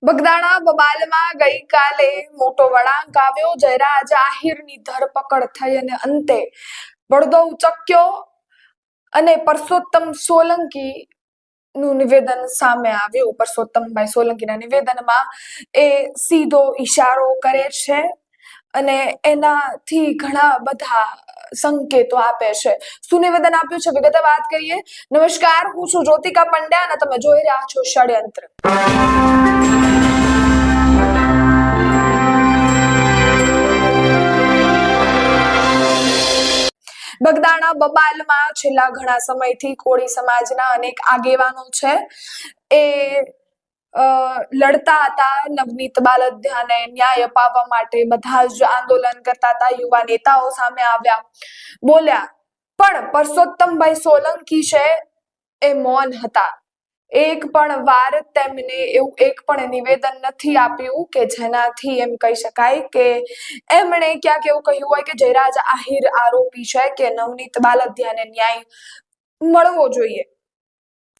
બગદાણા બબાલમાં ગઈકાલે મોટો વળાંક આવ્યો। જયરાજ આહિરની ધરપકડ થઈ અને અંતે બળદો ઉચક્યો અને પરસોત્તમ સોલંકી નું નિવેદન સામે આવ્યું। પરસોત્તમભાઈ સોલંકીના નિવેદનમાં એ સીધો ઈશારો કરે છે અને એનાથી ઘણા બધા સંકેતો આપે છે। શું નિવેદન આપ્યું છે વિગતે વાત કરીએ। નમસ્કાર, હું છું જ્યોતિકા પંડ્યા અને તમે જોઈ રહ્યા છો ષડયંત્ર। બગદાણા બબાલમાં છેલ્લા ઘણા સમયથી કોળી સમાજના અનેક આગેવાનો છે એ લડતા હતા। નવનીત બાલદિયાને ન્યાય અપાવવા માટે બધા જ આંદોલન કરતા હતા। યુવા નેતાઓ સામે આવ્યા, બોલ્યા, પણ પરસોત્તમભાઈ સોલંકી છે એ મૌન હતા। એક પણ વાર તેમને એવું એક પણ નિવેદન નથી આપ્યું કે જેનાથી એમ કહી શકાય કે એમણે ક્યાંક એવું કહ્યું હોય કે જયરાજ આહિર આરોપી છે કે નવનીત બાલદિયાને ન્યાય મળવો જોઈએ।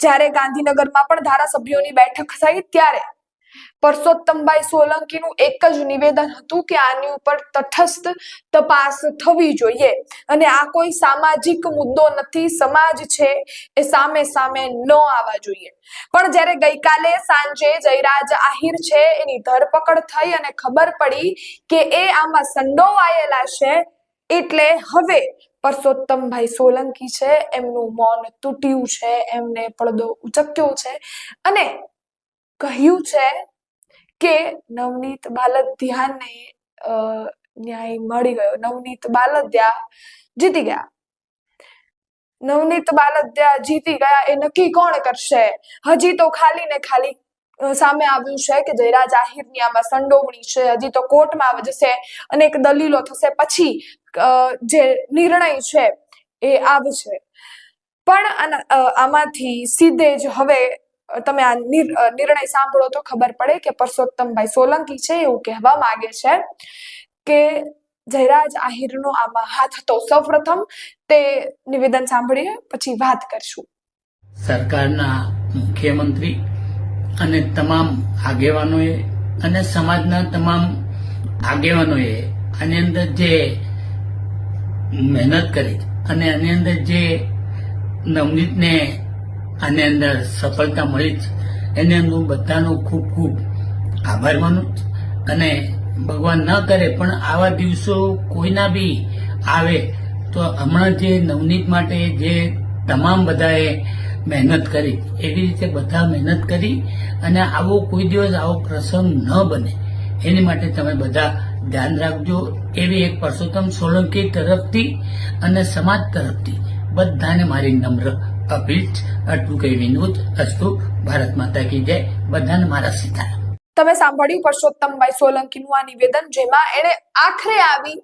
જ્યારે ગાંધીનગરમાં પણ ધારાસભ્યોની બેઠક થઈ ત્યારે પરસોત્તમભાઈ સોલંકીનું એક જ નિવેદન હતું કે આની ઉપર તટસ્થ તપાસ થવી જોઈએ અને આ કોઈ સામાજિક મુદ્દો નથી, સમાજ છે એ સામે સામે ન આવવા જોઈએ। પણ જ્યારે ગઈકાલે સાંજે જયરાજ આહિર છે એની ધરપકડ થઈ અને ખબર પડી કે એ આમાં સંડોવાયેલા છે એટલે હવે પરસોત્તમભાઈ સોલંકી છે એમનું મૌન તૂટ્યું છે, એમને પડદો ઉચક્યો છે અને કહ્યું છે કે નવનીત બાલદિયાને ન્યાય મળી ગયો। નવનીત બાલદિયા જીતી ગયા। નવનીત બાલદિયા જીતી ગયા એ નક્કી કોણ કરશે? હજી તો ખાલી ને ખાલી સામે આવ્યું છે કે જયરાજ આહિરની આમાં સંડોવણી છે। હજી તો કોર્ટમાં જશે, અનેક દલીલો થશે, પછી જે નિર્ણય છે એ આવશે। પણ આમાંથી સીધે જ હવે તમે આ નિર્ણય સાંભળો તો ખબર પડે કે પરસોત્તમભાઈ સોલંકી છે એવું કહેવા માંગે છે કે જયરાજ આહિરનો આમાં હાથ હતો। સૌપ્રથમ તે નિવેદન સાંભળીએ પછી વાત કરશું। સરકારના મુખ્યમંત્રી અને તમામ આગેવાનોએ અને સમાજના તમામ આગેવાનોએ આની અંદર જે મહેનત કરી અને આની અંદર જે નવનીતને આની અંદર સફળતા મળી છે એની અંદર હું બધાનો ખૂબ ખૂબ આભાર માનું અને ભગવાન ન કરે પણ આવા દિવસો કોઈના બી આવે તો હમણાં જે નવનીત માટે જે તમામ બધાએ મહેનત કરી એવી રીતે બધા મહેનત કરી અને આવો કોઈ દિવસ આવો પ્રસંગ ન બને એની માટે તમે બધા ધ્યાન રાખજો એવી એક પરસોત્તમ સોલંકી તરફથી અને સમાજ તરફથી બધાને મારી નમ્ર અપીલ। આટલું કઈ વિનોદ અસ્તુ। ભારત માતા કી જય। બધાને મારા સીતારામ। તમે સાંભળ્યું પરસોત્તમભાઈ સોલંકીનું આ નિવેદન, જેમાં એને આખરે આવી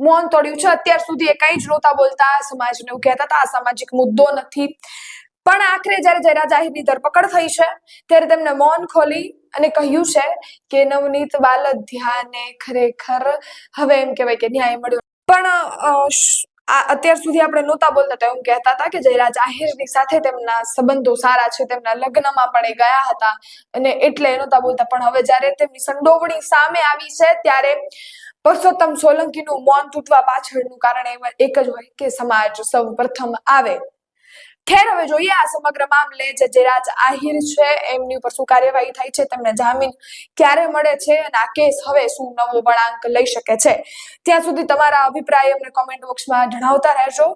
મૌન તોડ્યું છે। અત્યાર સુધી એ કઈ જ નહોતા બોલતા, સમાજને એવું કહેતા હતા આ સામાજિક મુદ્દો નથી, પણ આખરે જ્યારે જયરાજ આહિરની ધરપકડ થઈ છે ત્યારે તેમને મૌન ખોલી અને કહ્યું છે કે નવનીત બાલદિયાને ખરેખર હવે એમ કહેવાય કે ન્યાય મળ્યો। પણ અત્યાર સુધી આપણે નહોતા બોલતા તો એમ કહેતા હતા કે જયરાજ આહિરની સાથે તેમના સંબંધો સારા છે, તેમના લગ્નમાં પણ એ ગયા હતા અને એટલે નહોતા બોલતા। પણ હવે જ્યારે તેમની સંડોવણી સામે આવી છે ત્યારે પરસોત્તમ સોલંકીનું મૌન તૂટવા પાછળનું કારણ એક જ હોય કે સમાજ સૌ પ્રથમ આવે। ખેર, હવે જોઈએ આ સમગ્ર મામલે જે જયરાજ આહિર છે એમની ઉપર શું કાર્યવાહી થાય છે, તેમને જામીન ક્યારે મળે છે અને આ કેસ હવે શું નવો વળાંક લઈ શકે છે। ત્યાં સુધી તમારા અભિપ્રાય અમને કોમેન્ટ બોક્સમાં જણાવતા રહેજો।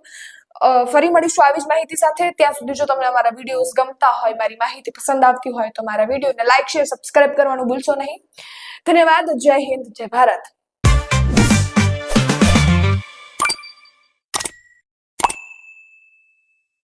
ફરી મળીશું આવી જ માહિતી સાથે। ત્યાં સુધી જો તમને અમારા વિડીયોઝ ગમતા હોય, મારી માહિતી પસંદ આવતી હોય તો મારા વિડીયોને લાઈક, શેર, સબસ્ક્રાઇબ કરવાનું ભૂલશો નહીં। ધન્યવાદ। જય હિન્દ, જય ભારત।